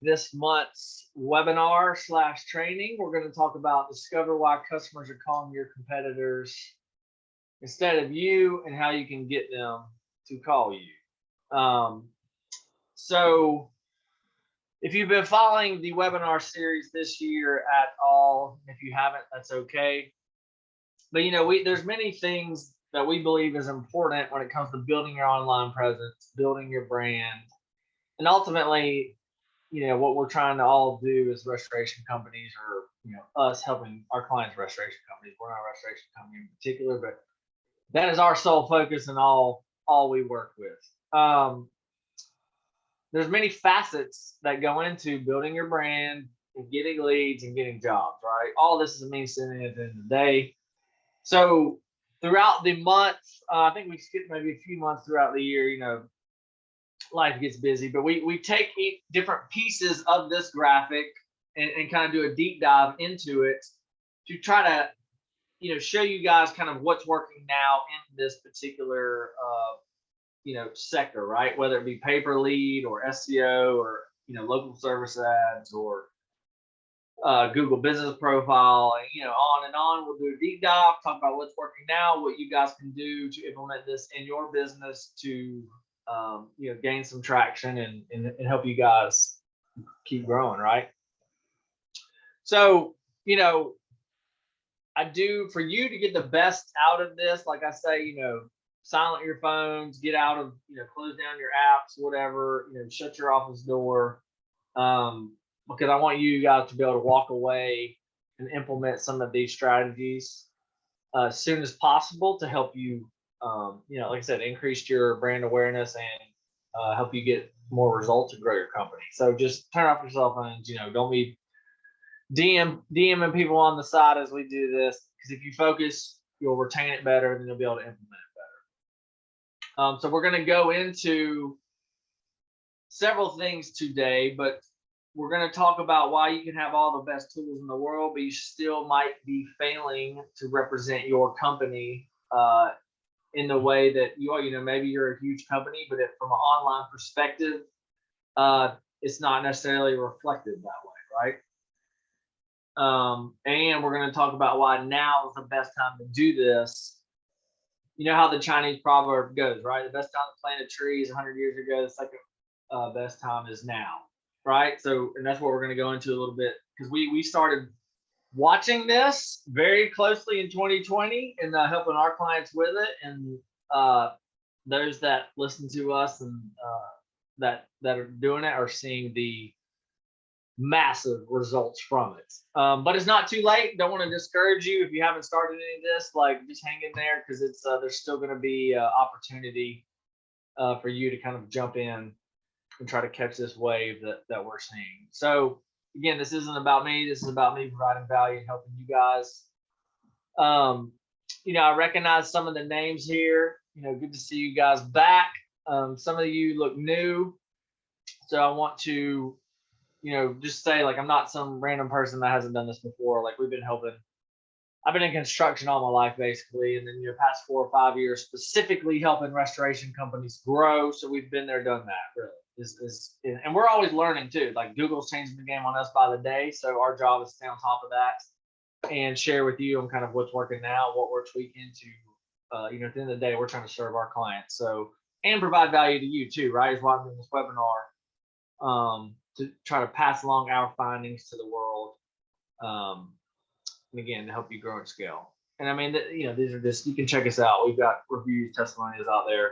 this month's webinar slash training. We're going to talk about discover why customers are calling your competitors instead of you and how you can get them to call you. So if you've been following the webinar series this year at all, if you haven't, that's okay. But there's many things that we believe is important when it comes to building your online presence, building your brand, and ultimately, what we're trying to all do as restoration companies, or us helping our clients, restoration companies. We're not a restoration company in particular, but that is our sole focus and all we work with. There's many facets that go into building your brand and getting leads and getting jobs, right? All this is a means to an end at the end of the day. So throughout the month, I think we skipped maybe a few months throughout the year, life gets busy, but we take different pieces of this graphic and kind of do a deep dive into it to try to, show you guys kind of what's working now in this particular, sector, right? Whether it be pay-per lead or SEO or, local service ads or Google business profile, and on and on. We'll do a deep dive, talk about what's working now, what you guys can do to implement this in your business to, gain some traction and help you guys keep growing, right? So, I do, for you to get the best out of this, like I say, silent your phones, get out of, close down your apps, whatever, shut your office door. Because I want you guys to be able to walk away and implement some of these strategies as soon as possible to help you, like I said, increase your brand awareness and help you get more results and grow your company. So just turn off your cell phones. Don't be DMing people on the side as we do this, because if you focus, you'll retain it better and you'll be able to implement it better. So we're going to go into several things today, but we're going to talk about why you can have all the best tools in the world, but you still might be failing to represent your company in the way that you are. Maybe you're a huge company, but from an online perspective, it's not necessarily reflected that way, right? And we're going to talk about why now is the best time to do this. You know how the Chinese proverb goes, right? The best time to plant a tree is 100 years ago. The second best time is now, right? So, and that's what we're going to go into a little bit, because we started watching this very closely in 2020 and helping our clients with it. And those that listen to us and that are doing it are seeing the massive results from it. But it's not too late. Don't want to discourage you if you haven't started any of this. Like, just hang in there, because it's there's still going to be opportunity for you to kind of jump in and try to catch this wave that we're seeing. So again, this isn't about me. This is about me providing value and helping you guys. I recognize some of the names here. Good to see you guys back. Some of you look new, so I want to just say, like, I'm not some random person that hasn't done this before. Like, we've been helping. I've been in construction all my life, basically, and then past 4 or 5 years specifically helping restoration companies grow. So we've been there, done that, really. And we're always learning too. Like, Google's changing the game on us by the day, so our job is to stay on top of that and share with you on kind of what's working now, what we're tweaking to. At the end of the day, we're trying to serve our clients, so, and provide value to you too, right? Is why I'm doing this webinar. To try to pass along our findings to the world, and again, to help you grow and scale. And I mean, these are just, you can check us out. We've got reviews, testimonials out there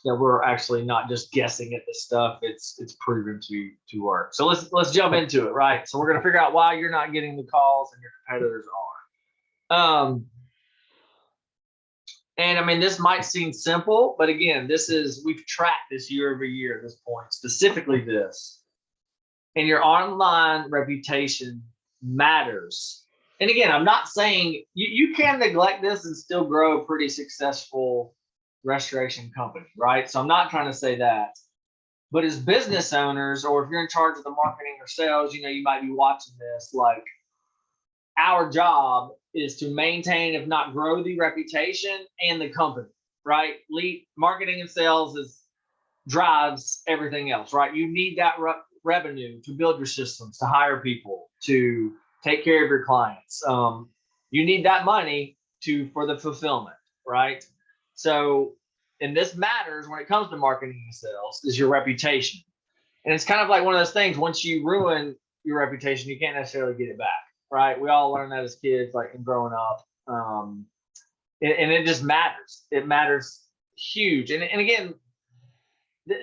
that we're actually not just guessing at this stuff. It's proven to work. So let's jump into it, right? So we're gonna figure out why you're not getting the calls and your competitors are. And I mean, this might seem simple, but again, we've tracked this year over year at this point, specifically this. And your online reputation matters. And again, I'm not saying you can neglect this and still grow a pretty successful restoration company, right? So I'm not trying to say that. But as business owners, or if you're in charge of the marketing or sales, you might be watching this. Like, our job is to maintain, if not grow, the reputation and the company, right? Lead marketing and sales is drives everything else, right? You need that revenue to build your systems, to hire people, to take care of your clients. You need that money for the fulfillment, right? So, and this matters when it comes to marketing and sales, is your reputation. And it's kind of like one of those things, once you ruin your reputation, you can't necessarily get it back, right? We all learn that as kids, like in growing up. And it just matters. It matters huge. And again,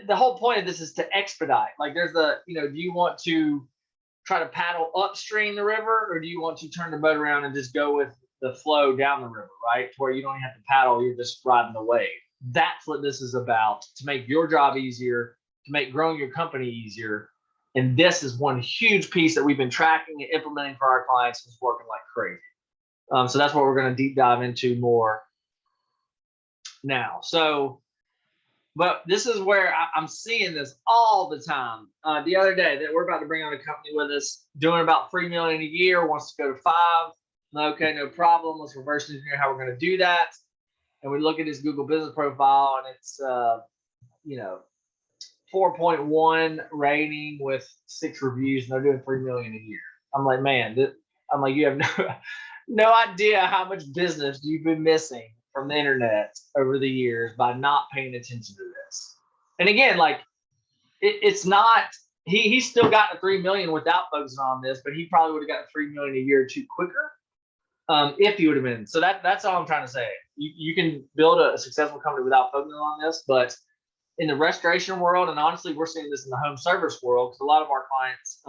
the whole point of this is to expedite. Like there's do you want to try to paddle upstream the river, or do you want to turn the boat around and just go with the flow down the river, right? To where you don't even have to paddle, you're just riding the wave. That's what this is about, to make your job easier, to make growing your company easier. And this is one huge piece that we've been tracking and implementing for our clients, and it's working like crazy. So that's what we're going to deep dive into more now. So, but this is where I'm seeing this all the time. The other day that we're about to bring on a company with us doing about $3 million a year, wants to go to $5 million. Okay, no problem. Let's reverse engineer how we're going to do that. And we look at his Google business profile, and it's 4.1 rating with 6 reviews, and they're doing $3 million a year. I'm like, man, you have no idea how much business you've been missing from the internet over the years by not paying attention to this. And again, like it's not, he's still got the 3 million without focusing on this, but he probably would have gotten 3 million a year or two quicker if he would have been. So that's all I'm trying to say. You can build a successful company without focusing on this, but in the restoration world, and honestly, we're seeing this in the home service world, because a lot of our clients,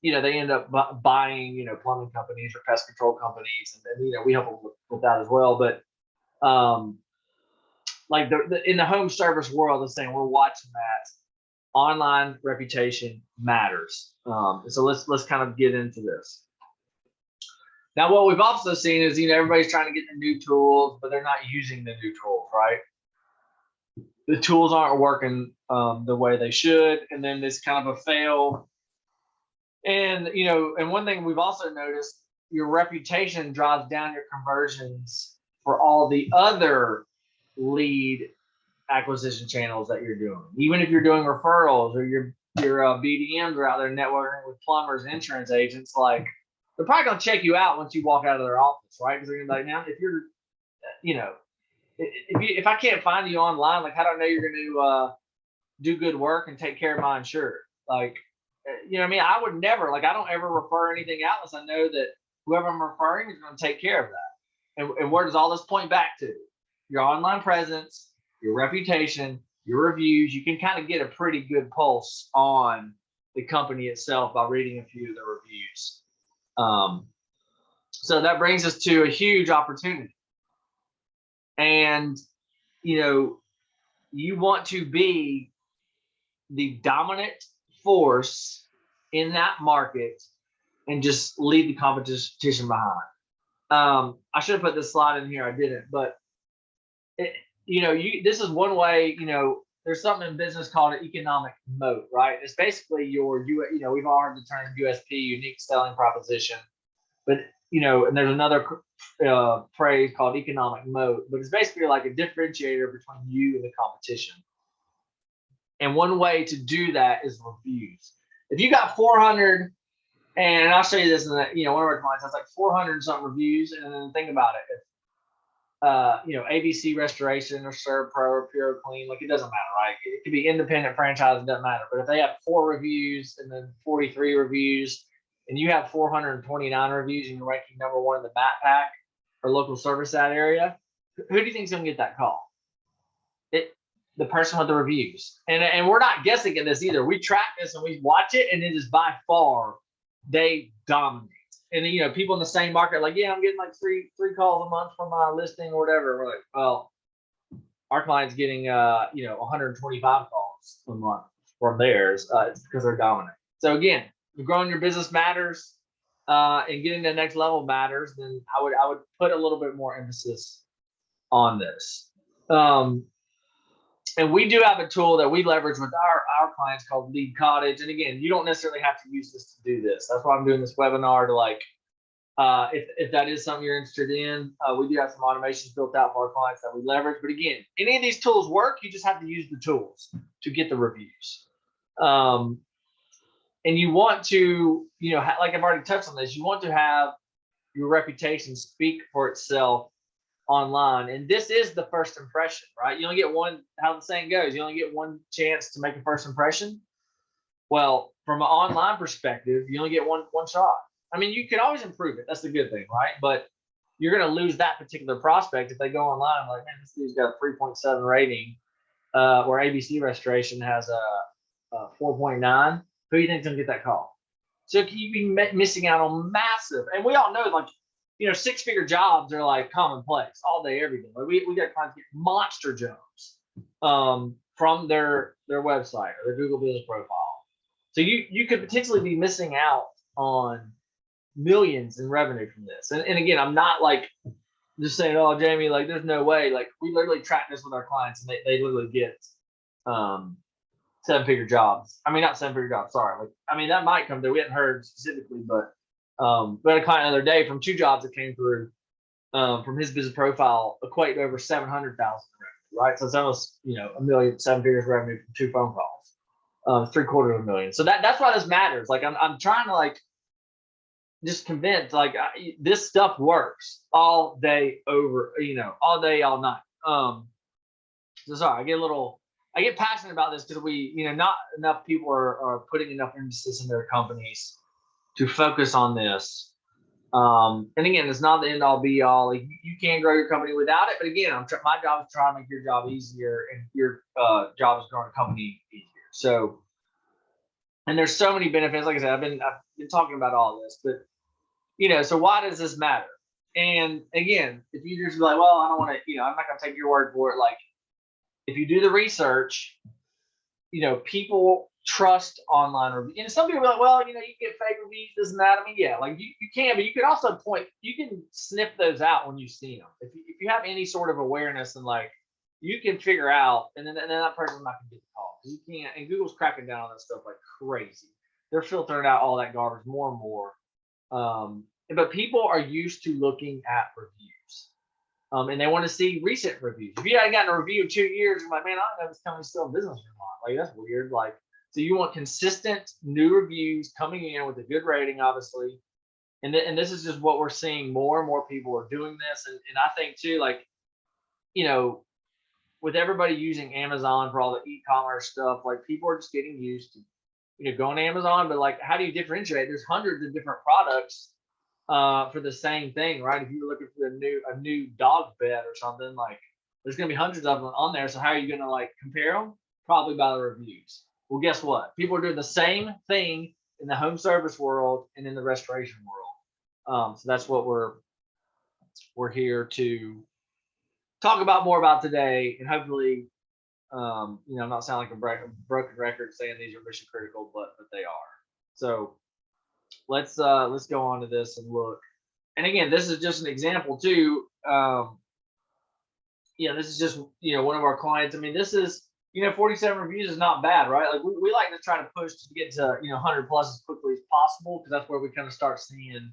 they end up buying, plumbing companies or pest control companies, and we help them with that as well. But like in the home service world, the same. We're watching that online reputation matters. So let's kind of get into this. Now, what we've also seen is everybody's trying to get the new tools, but they're not using the new tools, right? The tools aren't working the way they should, and then it's kind of a fail. And and one thing we've also noticed, your reputation drives down your conversions for all the other lead acquisition channels that you're doing. Even if you're doing referrals, or your BDMs are out there networking with plumbers, insurance agents, like they're probably gonna check you out once you walk out of their office, right? Because they're gonna be like, now if you're, if I can't find you online, like how do I know you're gonna do good work and take care of my insured? Like, I would never, I don't ever refer anything out unless I know that whoever I'm referring is going to take care of that. And where does all this point back to? Your online presence, your reputation, your reviews. You can kind of get a pretty good pulse on the company itself by reading a few of the reviews. So that brings us to a huge opportunity. And, you want to be the dominant force in that market and just leave the competition behind. I should have put this slide in here. I didn't, but this is one way. There's something in business called an economic moat, right? It's basically your we've all heard the term USP, unique selling proposition, but and there's another phrase called economic moat, but it's basically like a differentiator between you and the competition. And one way to do that is reviews. If you got 400, and I'll show you this in one of our clients has like 400 something reviews, and then think about it. If ABC Restoration or ServPro or Pure Clean, like it doesn't matter, right? It could be independent franchise, it doesn't matter. But if they have 4 reviews and then 43 reviews, and you have 429 reviews, and you're ranking number 1 in the MatPack or local service that area, who do you think is going to get that call? The person with the reviews. And we're not guessing at this either. We track this and we watch it, and it is by far they dominate. And people in the same market, like, yeah, I'm getting like three calls a month from my listing or whatever. We're like, well, our client's getting 125 calls a month from theirs. It's because they're dominant. So again, growing your business matters, and getting to the next level matters. Then I would put a little bit more emphasis on this. And we do have a tool that we leverage with our clients called Lead Cottage. And again, you don't necessarily have to use this to do this. That's why I'm doing this webinar, to If that is something you're interested in, we do have some automations built out for our clients that we leverage. But again, any of these tools work. You just have to use the tools to get the reviews. And you want to, like I've already touched on this, you want to have your reputation speak for itself online. And this is the first impression, right? You only get one, how the saying goes, you only get one chance to make a first impression. Well, from an online perspective, you only get one shot. I mean, you can always improve it. That's the good thing, right? But you're going to lose that particular prospect if they go online like, man, this dude's got a 3.7 rating, where ABC Restoration has a 4.9. Who do you think's going to get that call? So you be missing out on massive, and we all know, like, 6-figure jobs are like commonplace all day, every day. Like we got clients get monster jobs from their website or their Google Business Profile. So you could potentially be missing out on millions in revenue from this. And again, I'm not like just saying, oh, Jamie, like there's no way. Like we literally track this with our clients, and they literally get 7-figure jobs. I mean, not 7-figure jobs. Sorry. Like, I mean, that might come through. We hadn't heard specifically, but we had a client the other day from 2 jobs that came through from his business profile, equate to over 700,000 revenue, right? So it's almost, a million, 7 figures revenue from 2 phone calls, $750,000. So that's why this matters. Like I'm trying to like just convince, like this stuff works all day over, all day, all night. So sorry, I get passionate about this because we, not enough people are putting enough emphasis in their companies to focus on this. And again, it's not the end all be all. Like you can grow your company without it, but again, my job is trying to make your job easier, and your job is growing a company easier. So, and there's so many benefits. Like I said, I've been talking about all this, but so why does this matter? And again, if you just be like, well, I don't want to, I'm not gonna take your word for it. Like if you do the research, people trust online reviews. And some people are like, well, you get fake reviews, this and that. I mean, yeah, like you can, but you can also you can sniff those out when you see them. If you have any sort of awareness, and like you can figure out, and then that person's not gonna get the call. You can't, and Google's cracking down on that stuff like crazy. They're filtering out all that garbage more and more. But people are used to looking at reviews. And they want to see recent reviews. If you hadn't gotten a review in 2 years, you're like, man, I don't know if this company's still in business or not. Like, that's weird. Like, so you want consistent new reviews coming in with a good rating, obviously. And this is just what we're seeing. More and more people are doing this. And I think too, like, with everybody using Amazon for all the e-commerce stuff, like people are just getting used to, going to Amazon. But like, how do you differentiate? There's hundreds of different products for the same thing, right? If you were looking for a new dog bed or something, like there's gonna be hundreds of them on there. So how are you gonna like compare them? Probably by the reviews. Well, guess what? People are doing the same thing in the home service world and in the restoration world. So that's what we're here to talk about more about today, and hopefully, I'm not sounding like a broken record saying these are mission critical, but they are. So let's go on to this and look. And again, this is just an example too. This is just one of our clients. I mean, this is 47 reviews is not bad, right? Like we like to try to push to get to 100 plus as quickly as possible, because that's where we kind of start seeing,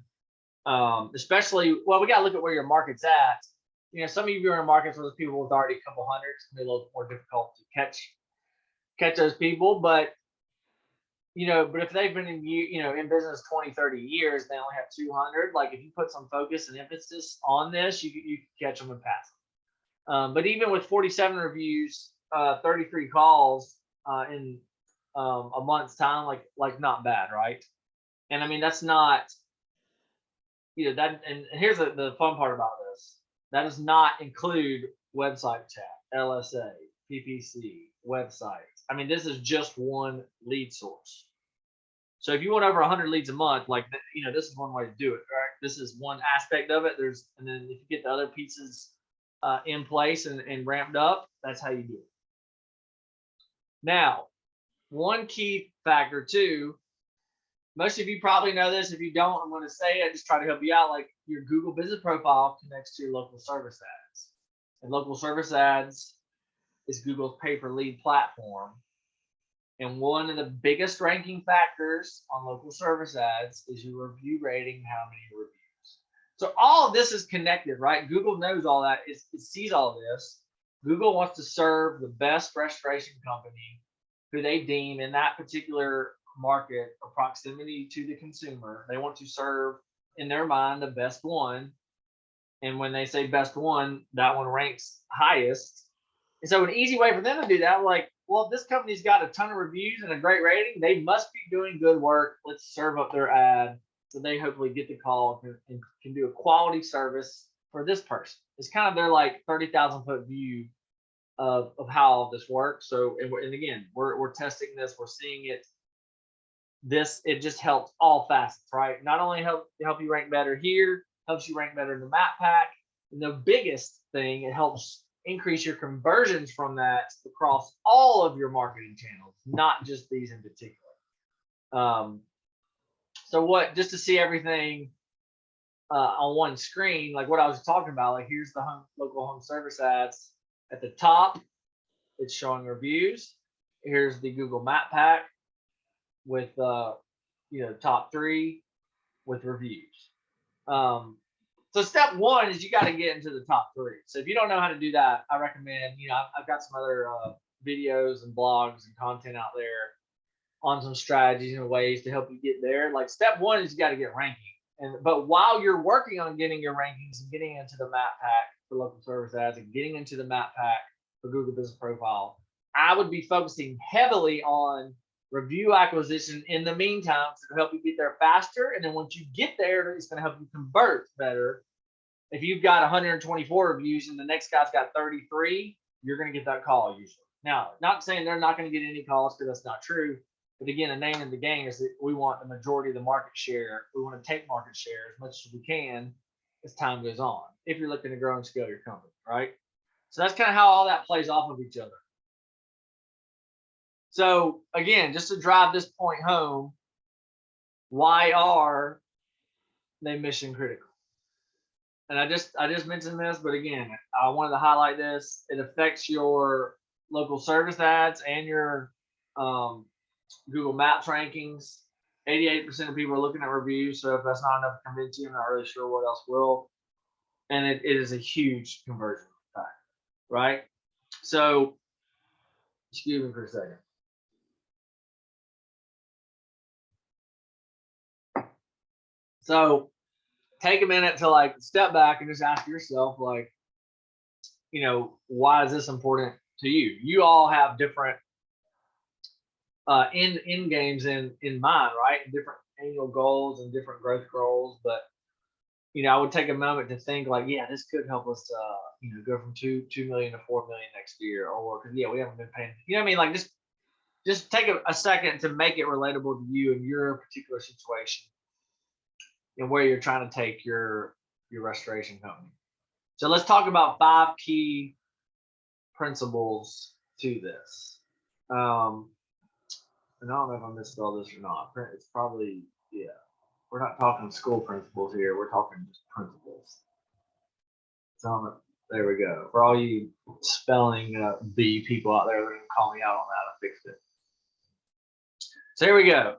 especially, well, we got to look at where your market's at. Some of you are in markets where there's people with already a couple hundred. It's gonna be a little more difficult to catch those people, but but if they've been in business 20, 30 years, they only have 200. Like if you put some focus and emphasis on this, you can catch them and pass them. But even with 47 reviews, 33 calls in a month's time, like not bad, right? And I mean, that's not, that. And here's the fun part about this: that does not include website chat, LSA, PPC, website. I mean, this is just one lead source. So if you want over 100 leads a month, like, this is one way to do it, right? This is one aspect of it. And then if you get the other pieces in place and ramped up, that's how you do it. Now, one key factor too, most of you probably know this. If you don't, I'm going to say it, just try to help you out. Like your Google Business Profile connects to your local service ads. And local service ads is Google's pay-per-lead platform. And one of the biggest ranking factors on local service ads is your review rating, how many reviews. So all of this is connected, right? Google knows all that. It sees all this. Google wants to serve the best restoration company who they deem in that particular market or proximity to the consumer. They want to serve, in their mind, the best one. And when they say best one, that one ranks highest. And so an easy way for them to do that, like, well, if this company's got a ton of reviews and a great rating, they must be doing good work. Let's serve up their ad so they hopefully get the call and can do a quality service for this person. It's kind of their like 30,000 foot view of how all this works. So, and again, we're testing this, we're seeing it. It just helps all facets, right? Not only help you rank better here, helps you rank better in the map pack. And the biggest thing, it helps increase your conversions from that across all of your marketing channels, not just these in particular. So just to see everything on one screen, like what I was talking about, like here's the local home service ads at the top. It's showing reviews. Here's the Google Map Pack with top 3 with reviews. So step 1 is you got to get into the top 3. So if you don't know how to do that, I recommend, I've got some other videos and blogs and content out there on some strategies and ways to help you get there. Like step 1 is you got to get ranking. But while you're working on getting your rankings and getting into the map pack for local service ads and getting into the map pack for Google Business Profile, I would be focusing heavily on review acquisition in the meantime to help you get there faster. And then once you get there, it's going to help you convert better. If you've got 124 reviews and the next guy's got 33, you're going to get that call usually. Now, not saying they're not going to get any calls because that's not true. But again, the name of the game is that we want the majority of the market share. We want to take market share as much as we can as time goes on, if you're looking to grow and scale your company, right? So that's kind of how all that plays off of each other. So again, just to drive this point home, why are they mission critical? And I just mentioned this, but again, I wanted to highlight this. It affects your local service ads and your Google Maps rankings. 88% of people are looking at reviews. So if that's not enough to convince you, I'm not really sure what else will. And it is a huge conversion factor, right? So, excuse me for a second. So take a minute to like step back and just ask yourself, like, why is this important to you? You all have different end games in mind, right? Different annual goals and different growth goals. But I would take a moment to think like, yeah, this could help us go from 2 million to 4 million next year, or we haven't been paying. You know what I mean? Like just take a second to make it relatable to you and your particular situation and where you're trying to take your restoration company. So let's talk about 5 key principles to this. And I don't know if I misspelled this or not. It's probably, yeah. We're not talking school principles here. We're talking just principles. So there we go. For all you spelling bee people out there, they're going to call me out on that. I fixed it. So here we go.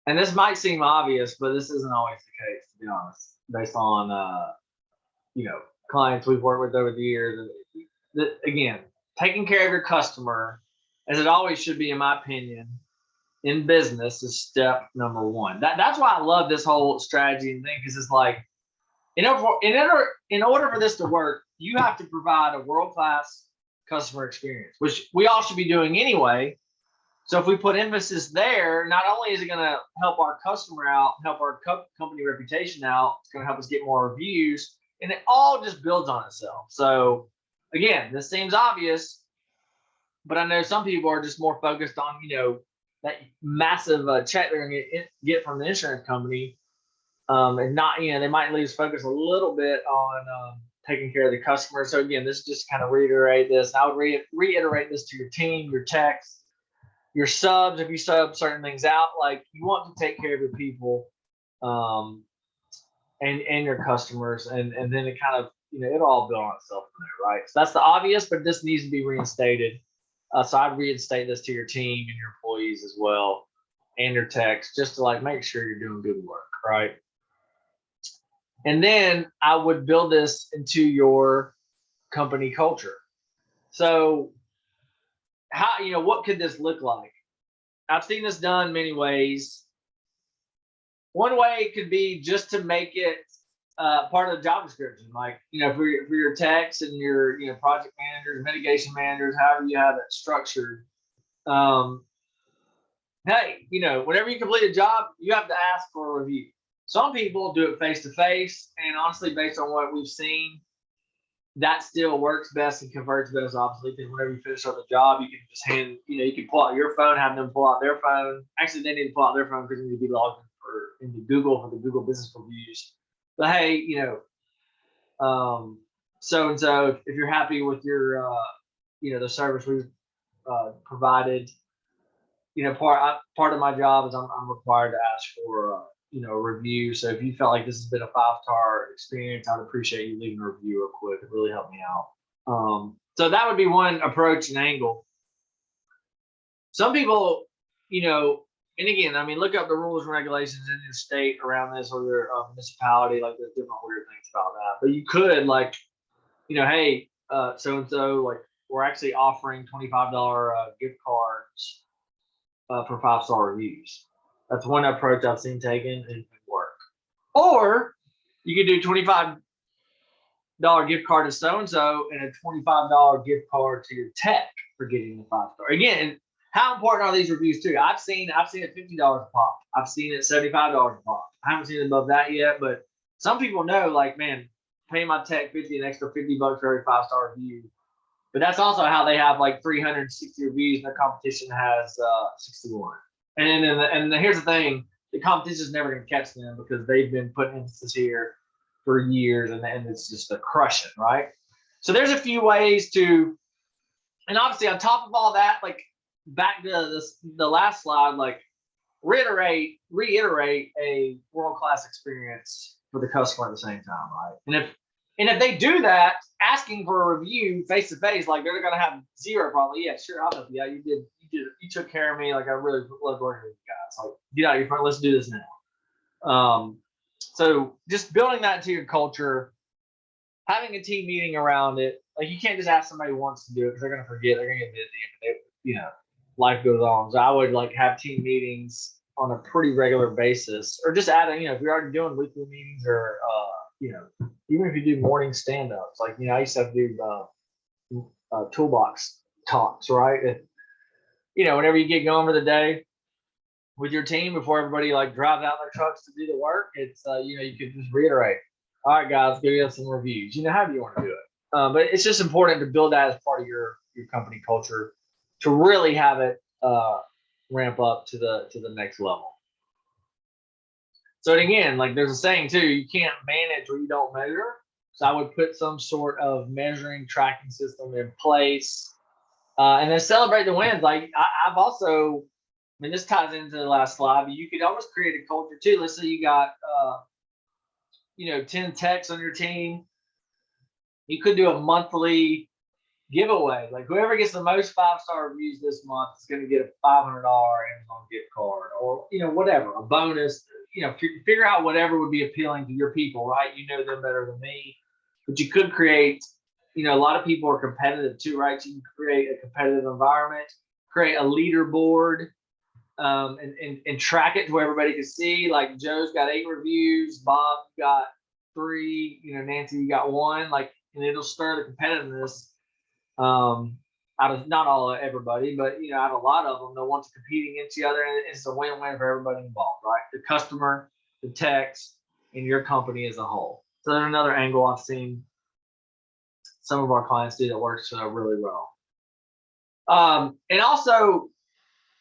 And this might seem obvious, but this isn't always the case, to be honest, based on, clients we've worked with over the years. Again, taking care of your customer, as it always should be, in my opinion, in business, is step number 1. That's why I love this whole strategy and thing, because it's like, in order for this to work, you have to provide a world-class customer experience, which we all should be doing anyway. So if we put emphasis there, not only is it going to help our customer out, help our company reputation out, it's going to help us get more reviews, and it all just builds on itself. So again, this seems obvious, but I know some people are just more focused on, that massive check they're going to get from the insurance company, and not, they might lose focus a little bit on taking care of the customer. So again, this just kind of reiterate this. I would reiterate this to your team, your techs, your subs. If you sub certain things out, like, you want to take care of your people, and your customers, and then it kind of, it'll all build on itself from there, right? So that's the obvious, but this needs to be reinstated. So I'd reinstate this to your team and your employees as well, and your techs, just to like make sure you're doing good work, right? And then I would build this into your company culture. So how, what could this look like? I've seen this done many ways. One way could be just to make it part of the job description, like for your techs and your project managers, mitigation managers, however you have it structured. Um, hey, whenever you complete a job, you have to ask for a review. Some people do it face to face, and honestly, based on what we've seen, that still works best and converts best, obviously, because whenever you finish up the job, you can just you can pull out your phone, have them pull out their phone. Actually, they need to pull out their phone because they need to be logged into Google for the Google Business Reviews. But hey, so and so, if you're happy with your, the service we've provided, part of my job is I'm required to ask for a review. So if you felt like this has been a 5-star experience, I'd appreciate you leaving a review real quick. It really helped me out. So that would be one approach and angle. Some people, and again, I mean, look up the rules and regulations in your state around this or your municipality. Like, there's different weird things about that. But you could, like, hey, so and so, like, we're actually offering $25 gift cards for 5-star reviews. That's one approach I've seen taken and work. Or you could do $25 gift card to so and so and a $25 gift card to your tech for getting the 5-star. Again, how important are these reviews too? I've seen it $50 a pop. I've seen it $75 a pop. I haven't seen it above that yet, but some people know, like, man, paying my tech an extra $50 for every 5-star review. But that's also how they have like 360 reviews, and the competition has 61. And here's the thing: the competition is never going to catch them because they've been putting emphasis here for years, and it's just a crushing, right? So there's a few ways to, and obviously on top of all that, like back to the last slide, like reiterate a world-class experience for the customer at the same time, right? And if they do that, asking for a review face to face, like they're gonna have zero probably. Yeah, sure, I'll help you out. You took care of me. Like, I really love working with you guys. Like, get out of your front. Let's do this now. So just building that into your culture, having a team meeting around it. Like, you can't just ask somebody who wants to do it because they're gonna forget. They're gonna get busy. Life goes on. So I would like have team meetings on a pretty regular basis, or just add, if you're already doing weekly meetings, or even if you do morning stand-ups, like, I used to have to do toolbox talks, right? Whenever you get going for the day with your team before everybody like drives out their trucks to do the work, it's you could just reiterate, all right, guys, give us some reviews. How do you want to do it? But it's just important to build that as part of your company culture to really have it ramp up to the next level. So again, like there's a saying too, you can't manage what you don't measure. So I would put some sort of measuring tracking system in place, and then celebrate the wins. Like I've also, I mean, this ties into the last slide, but you could almost create a culture too. Let's say you got 10 techs on your team. You could do a monthly giveaway. Like, whoever gets the most 5-star reviews this month is going to get a $500 Amazon gift card, or whatever, a bonus. Figure out whatever would be appealing to your people, right? You know them better than me. But you could create, a lot of people are competitive too, right? So you can create a competitive environment, create a leaderboard, and track it to where everybody can see. Like, Joe's got 8 reviews, Bob got 3, Nancy, you got 1. Like, and it'll stir the competitiveness out of not all of everybody, but out of a lot of them. They'll want to compete against each other, and it's a win-win for everybody involved, right? The customer, the techs, and your company as a whole. So there's another angle I've seen some of our clients do that works really well. And also,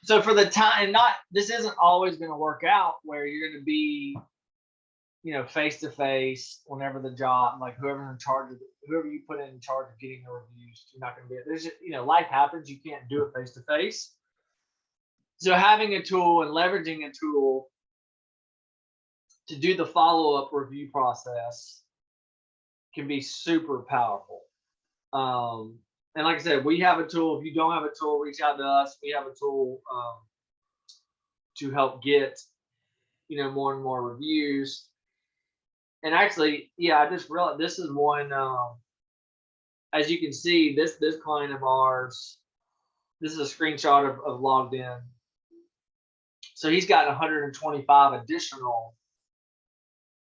so for the time, this isn't always going to work out where you're going to be face to face whenever the job, like whoever you put in charge of getting the reviews, you're not going to be. There's life happens. You can't do it face to face. So having a tool and leveraging a tool to do the follow-up review process can be super powerful. And like I said, we have a tool. If you don't have a tool, reach out to us. We have a tool to help get more and more reviews. And actually, yeah, I just realized this is one. As you can see, this client of ours, this is a screenshot of logged in. So he's got 125 additional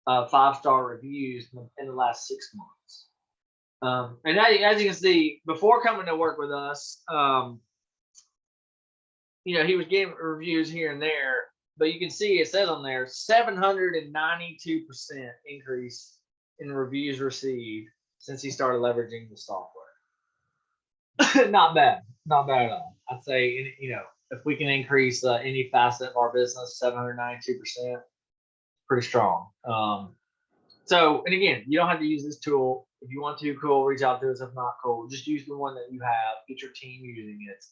5-star reviews in the last 6 months. And as you can see, before coming to work with us, you know, he was getting reviews here and there, but you can see it says on there 792% increase in reviews received since he started leveraging the software. Not bad, not bad at all. I'd say, you know, if we can increase any facet of our business, 792%, pretty strong. So, and again, you don't have to use this tool. If you want to, cool, reach out to us. If not, cool, just use the one that you have, get your team using it,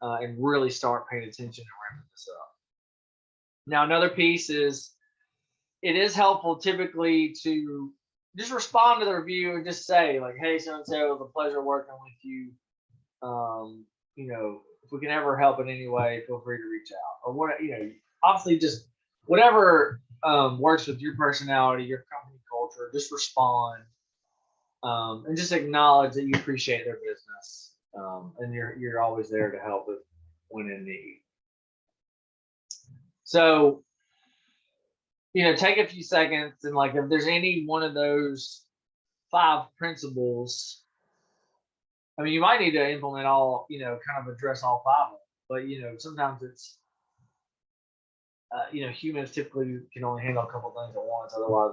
and really start paying attention and ramping this up. Now, another piece is it is helpful typically to just respond to the review and just say, like, hey, so-and-so, it was a pleasure working with you. You know, if we can ever help in any way, feel free to reach out. Or what, you know, obviously just whatever works with your personality, your company culture, just respond, and just acknowledge that you appreciate their business, and you're always there to help when in need. So, you know, take a few seconds and, like, if there's any one of those 5 principles, I mean, you might need to implement all, you know, kind of address all 5 of them. But, you know, sometimes it's, you know, humans typically can only handle a couple things at once. Otherwise,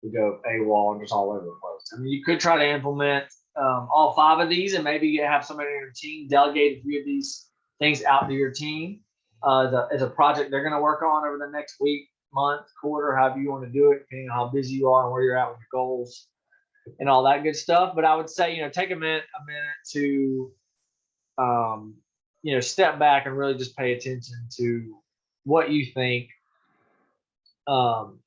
we go AWOL and just all over the place. I mean, you could try to implement all 5 of these, and maybe have somebody in your team delegate a few of these things out to your team as a project they're going to work on over the next week, month, quarter, however you want to do it, depending on how busy you are and where you're at with your goals and all that good stuff. But I would say, you know, take a minute to, you know, step back and really just pay attention to what you think, well,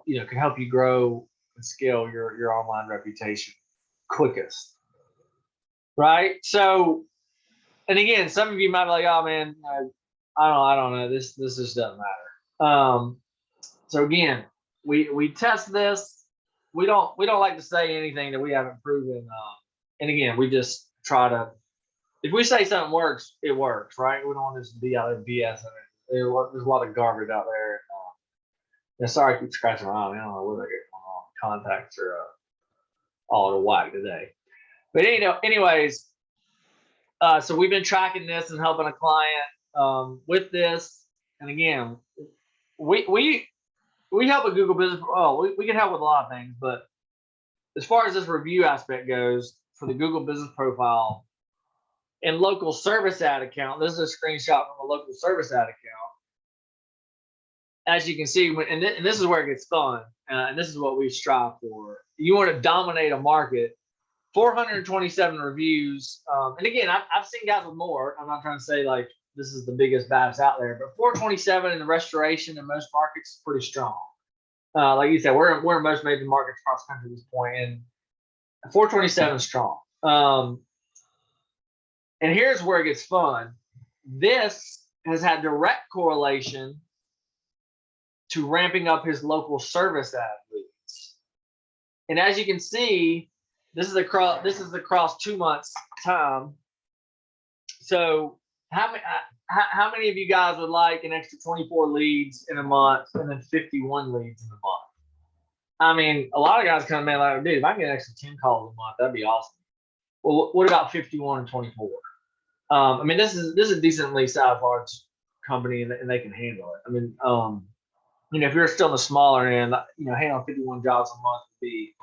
you know, can help you grow and scale your online reputation quickest, right? So, and again, some of you might be like, oh man, I don't know, this just doesn't matter. So again, we test this. We don't like to say anything that we haven't proven. And again, we just try to, if we say something works, it works, right? We don't want this to be out there BS. There's a lot of garbage out there. Sorry, I keep scratching my eye. I don't know what I get going on. Contacts are all out of whack today. But anyways, so we've been tracking this and helping a client with this. And again, we help with Google Business. Oh, we can help with a lot of things, but as far as this review aspect goes, for the Google Business Profile and local service ad account, this is a screenshot from a local service ad account. As you can see, and this is where it gets fun, and this is what we strive for. You want to dominate a market. 427 reviews, and again, I've seen guys with more. I'm not trying to say like this is the biggest baddest out there, but 427 in the restoration in most markets is pretty strong. Like you said, we're in most major markets across the country at this point, and 427 is strong. And here's where it gets fun. This has had direct correlation to ramping up his local service ad leads. And as you can see, this is across 2 months time. So how many of you guys would like an extra 24 leads in a month and then 51 leads in a month? I mean, a lot of guys come in like, dude, if I can get an extra 10 calls a month, that'd be awesome. Well, what about 51 and 24? I mean, this is a decently sized large company, and they can handle it. I mean, you know, if you're still in the smaller end, you know, handling 51 jobs a month would be,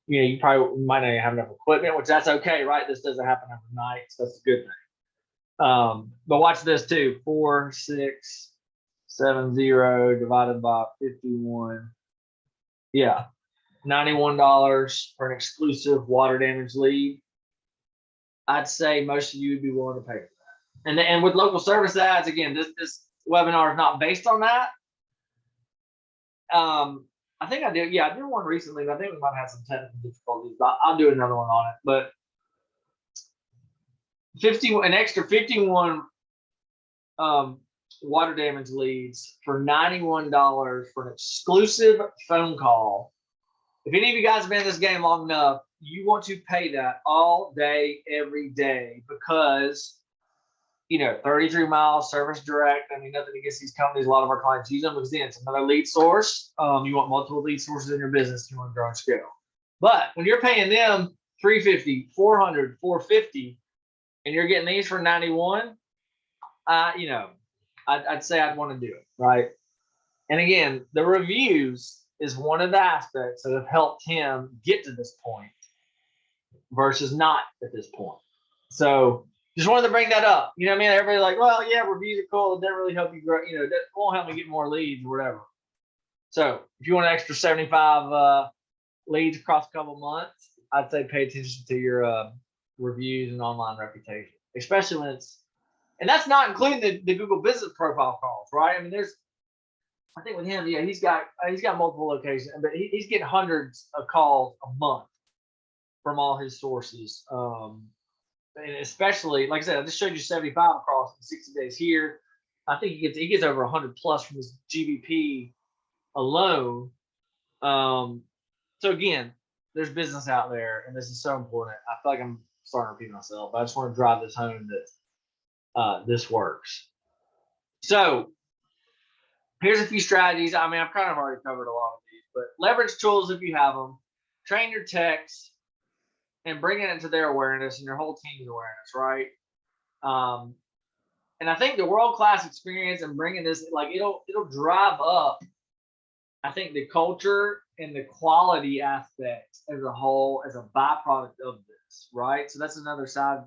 you know, you probably might not have enough equipment, which that's okay, right? This doesn't happen overnight, so that's a good thing. But watch this too: 4670 divided by 51. Yeah, $91 for an exclusive water damage lead. I'd say most of you would be willing to pay for that. And with local service ads, again, this webinar is not based on that. I think I did. Yeah, I did one recently, but I think we might have some technical difficulties. But I'll do another one on it. But an extra 51 water damage leads for $91 for an exclusive phone call. If any of you guys have been in this game long enough, you want to pay that all day, every day, because 33 miles, service direct. I mean, nothing against these companies. A lot of our clients use them because then it's another lead source. You want multiple lead sources in your business. You want to grow and scale. But when you're paying them $350, $400, $450, and you're getting these for 91, I'd say I'd want to do it, right? And again, the reviews is one of the aspects that have helped him get to this point versus not at this point. So just wanted to bring that up. You know what I mean? Everybody's like, well, yeah, reviews are cool. It doesn't really help you grow. It won't help me get more leads or whatever. So if you want an extra 75 leads across a couple months, I'd say pay attention to your reviews and online reputation, especially when and that's not including the Google Business Profile calls, right? I mean, I think with him, yeah, he's got multiple locations, but he's getting hundreds of calls a month from all his sources. And especially, like I said, I just showed you 75 across in 60 days here. I think he gets over 100 plus from his GBP alone. So again, there's business out there, and this is so important. I feel like I'm starting to repeat myself, but I just want to drive this home that this works. So here's a few strategies. I mean, I've kind of already covered a lot of these, but leverage tools if you have them. Train your techs and bring it into their awareness and your whole team's awareness, right? And I think the world-class experience and bringing this, like it'll drive up, I think, the culture and the quality aspect as a whole as a byproduct of this, right? So that's another side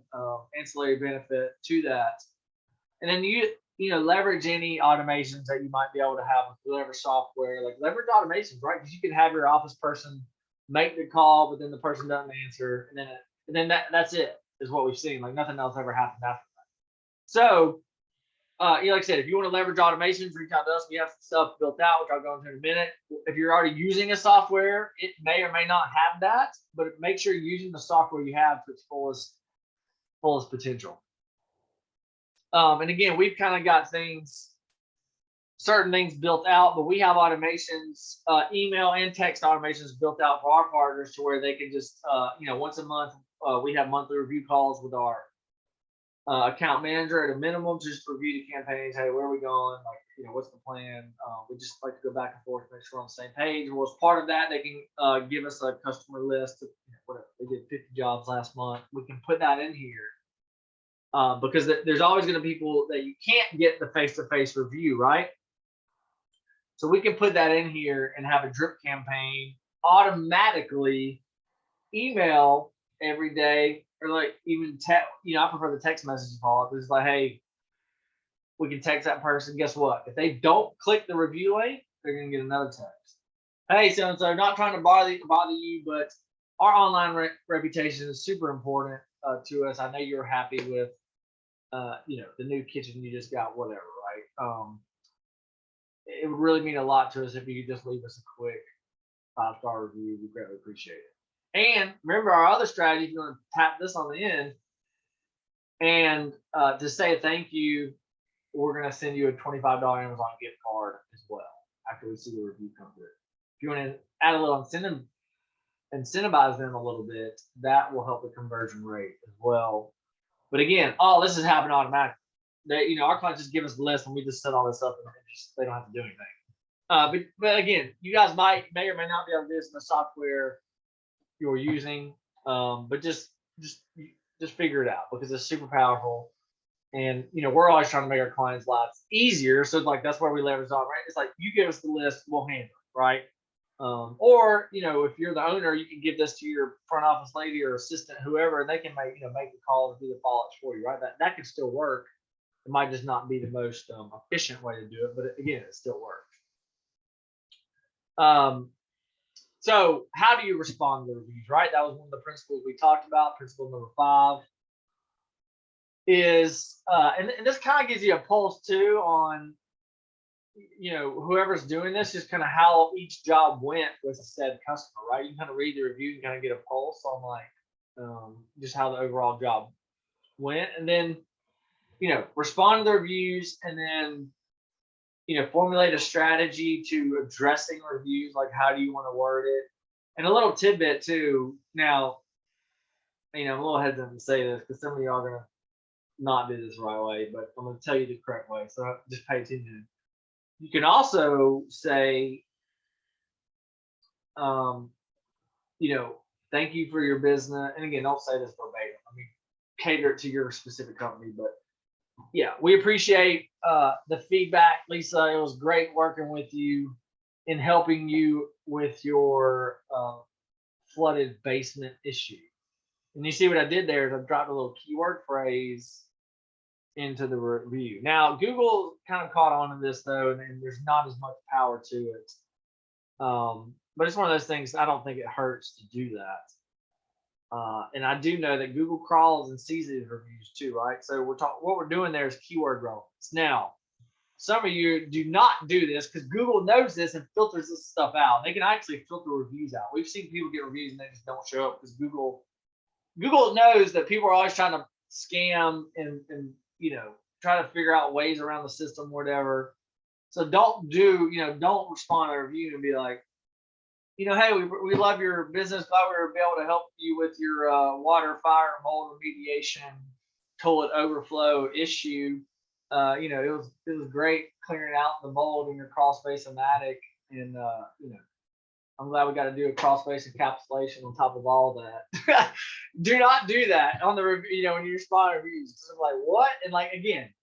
ancillary benefit to that. And then leverage any automations that you might be able to have with whatever software, like leverage automations, right? Because you can have your office person make the call, but then the person doesn't answer, and then that's it, is what we've seen. Like nothing else ever happened after that. So, like I said, if you want to leverage automations, reach out to us. We have some stuff built out, which I'll go into in a minute. If you're already using a software, it may or may not have that, but make sure you're using the software you have to its fullest potential. And again, we've kind of got certain things built out, but we have automations, email and text automations built out for our partners to where they can just, once a month, we have monthly review calls with our account manager at a minimum, just review the campaigns. Hey, where are we going? Like, what's the plan? We just like to go back and forth, make sure we're on the same page. Well, as part of that, they can give us a customer list of whatever. They did 50 jobs last month. We can put that in here. Because there's always going to be people that you can't get the face-to-face review, right? So we can put that in here and have a drip campaign automatically email every day, or like even text. I prefer the text message follow-up. It's like, hey, we can text that person. Guess what? If they don't click the review link, they're going to get another text. Hey, so-and-so, not trying to bother you, but our online reputation is super important to us. I know you're happy with the new kitchen you just got, whatever, right? It would really mean a lot to us if you could just leave us a quick 5-star review. We greatly appreciate it. And remember our other strategy, if you want to tap this on the end, and to say thank you, we're going to send you a $25 Amazon gift card as well after we see the review come through. If you want to add a little incentivize them a little bit, that will help the conversion rate as well. But again, all this is happening automatically. Our clients just give us the list and we just set all this up, and they don't have to do anything. But again, you guys may or may not be able to do this in the software you're using, but just figure it out, because it's super powerful. And we're always trying to make our clients' lives easier. So like that's where we leverage on, right? It's like you give us the list, we'll handle it, right? Or if you're the owner, you can give this to your front office lady or assistant, whoever, and they can make the calls, do the follow-ups for you, right? That can still work. It might just not be the most efficient way to do it, but again, it still works. So how do you respond to reviews, right? That was one of the principles we talked about. Principle number 5 is, and this kind of gives you a pulse too on, whoever's doing this, just kind of how each job went with a said customer, right? You can kind of read the review and kind of get a pulse on just how the overall job went, and then respond to the reviews, and then formulate a strategy to addressing reviews. Like, how do you want to word it? And a little tidbit too. Now, I'm a little hesitant to say this because some of y'all are gonna not do this the right way, but I'm gonna tell you the correct way. So just pay attention. You can also say, um, thank you for your business. And again, don't say this verbatim. I mean, cater it to your specific company. But yeah, we appreciate the feedback, Lisa. It was great working with you and helping you with your flooded basement issue. And you see what I did there is I dropped a little keyword phrase into the review. Now, Google kind of caught on to this though, and there's not as much power to it. But it's one of those things. I don't think it hurts to do that. And I do know that Google crawls and sees these reviews too, right? So what we're doing there is keyword relevance. Now, some of you do not do this because Google knows this and filters this stuff out. They can actually filter reviews out. We've seen people get reviews and they just don't show up because Google knows that people are always trying to scam and try to figure out ways around the system, whatever. So don't respond to a review and be like, hey, we love your business. Glad we were able to help you with your water, fire, mold remediation, toilet overflow issue. It was great clearing out the mold in your crawl space and attic, and I'm glad we got to do a crawl space encapsulation on top of all that. Do not do that on the review. When you respond to reviews, I'm like, what? And like again,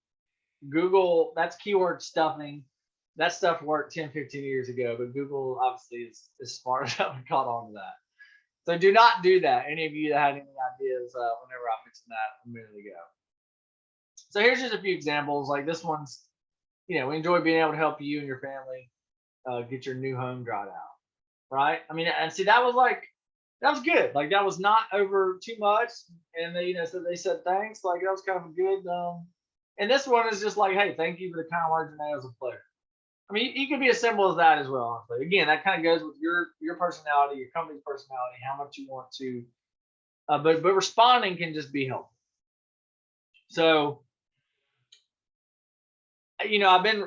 Google, that's keyword stuffing. That stuff worked 10, 15 years ago, but Google obviously is smart enough and caught on to that. So do not do that. Any of you that had any ideas whenever I mentioned that a minute ago. So here's just a few examples. Like this one's, we enjoy being able to help you and your family get your new home dried out, right? I mean, and see, that was good. Like that was not over too much. And they, so they said thanks. Like that was kind of a good. And this one is just like, hey, thank you for the kind words, and that was a pleasure. I mean, you can be as simple as that as well. Honestly, again, that kind of goes with your personality, your company's personality, how much you want to. But responding can just be helpful. So, I've been,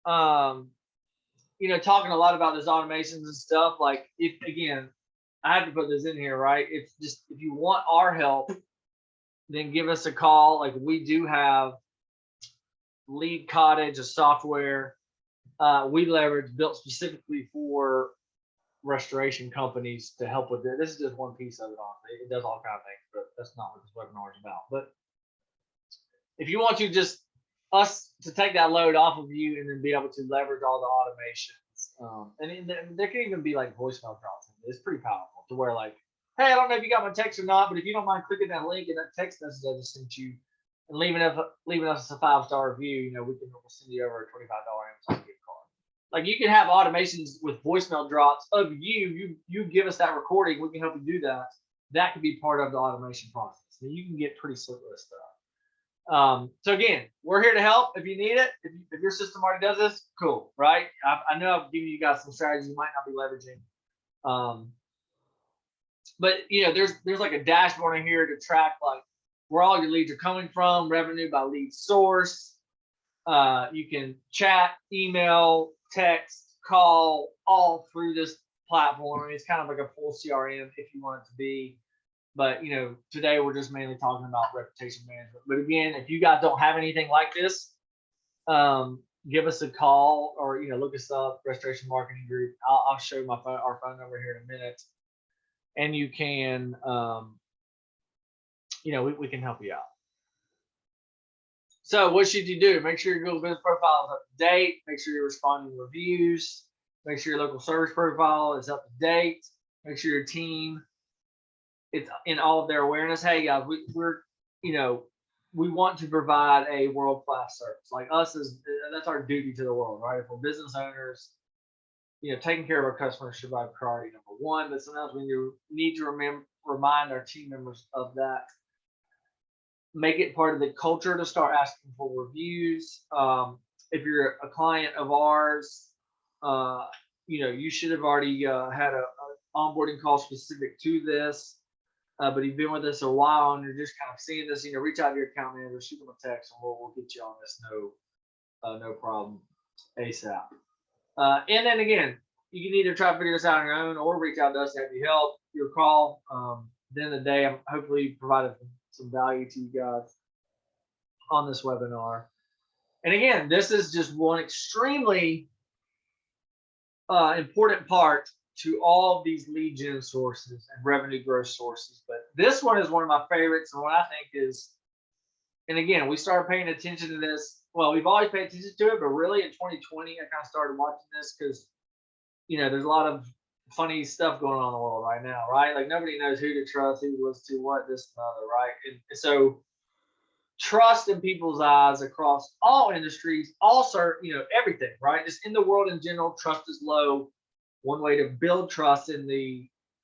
talking a lot about this automations and stuff. Like, I have to put this in here, right? If you want our help, then give us a call. Like we do have Lead Cottage, a software we leverage built specifically for restoration companies to help with it. This is just one piece of it. It does all kinds of things, but that's not what this webinar is about. But if you want to just us to take that load off of you and then be able to leverage all the automations, and there can even be like voicemail drops. It's pretty powerful to where like, hey, I don't know if you got my text or not, but if you don't mind clicking that link in that text message I just sent you and leaving us a 5-star review, we'll send you over a $25 Amazon gift card. Like you can have automations with voicemail drops of you give us that recording, we can help you do that. That could be part of the automation process. I mean, you can get pretty slick with stuff. So again, we're here to help if you need it. If your system already does this, cool, right? I know I've given you guys some strategies you might not be leveraging. But there's like a dashboard in here to track like where all your leads are coming from, revenue by lead source. You can chat, email, text, call, all through this platform. It's kind of like a full CRM if you want it to be. But today we're just mainly talking about reputation management. But again, if you guys don't have anything like this, give us a call or look us up, Restoration Marketing Group. I'll show you our phone number here in a minute, and you can we can help you out. So what should you do? Make sure your Google Business profile is up to date. Make sure you're responding to reviews. Make sure your local service profile is up to date. Make sure your team it's in all of their awareness. Hey guys, we want to provide a world-class service. Like us that's our duty to the world, right? If we're business owners, taking care of our customers should be priority number one. But sometimes when you need to remind our team members of that, make it part of the culture to start asking for reviews. If you're a client of ours, you should have already had a onboarding call specific to this. But you've been with us a while and you're just kind of seeing this, reach out to your account manager, shoot them a text, and we'll get you on this. no problem, ASAP. And then again, you can either try to figure this out on your own or reach out to us to have you help. Your call. At the end of the day, I'm hopefully provided some value to you guys on this webinar. And again, this is just one extremely important part to all of these lead gen sources and revenue growth sources. But this one is one of my favorites, and what I think is, and again, we started paying attention to this. Well, we've always paid attention to it, but really in 2020, I kind of started watching this because, there's a lot of funny stuff going on in the world right now, right? Like nobody knows who to trust, who to listen to, what, this, and other, right? And so trust in people's eyes across all industries, also, everything, right? Just in the world in general, trust is low. One way to build trust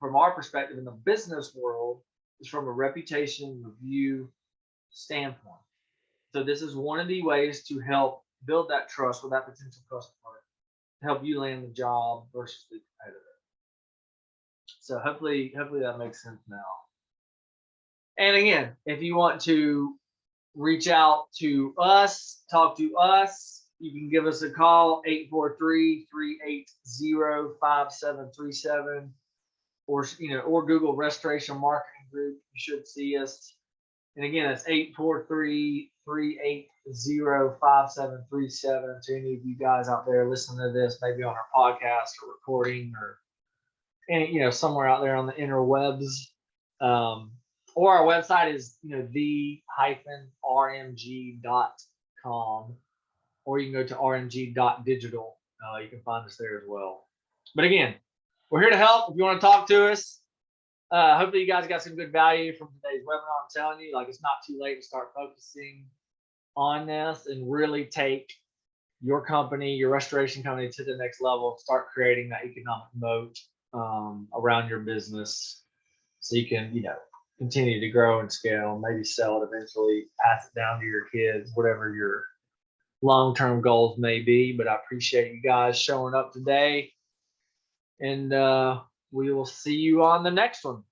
from our perspective in the business world is from a reputation review standpoint. So this is one of the ways to help build that trust with that potential customer, to help you land the job versus the competitor. So hopefully that makes sense now. And again, if you want to reach out to us, talk to us, you can give us a call, 843-380-5737, or Google Restoration Marketing Group. You should see us. And again, it's 843-380-5737. To any of you guys out there listening to this, maybe on our podcast or recording or somewhere out there on the interwebs. Or our website is the-rmg.com, or you can go to rmg.digital. You can find us there as well. But again, we're here to help. If you want to talk to us, hopefully you guys got some good value from today's webinar. I'm telling you, it's not too late to start focusing on this and really take your company, your restoration company, to the next level. Start creating that economic moat around your business, so you can continue to grow and scale, maybe sell it eventually, pass it down to your kids, whatever your long-term goals may be. But I appreciate you guys showing up today, and we will see you on the next one.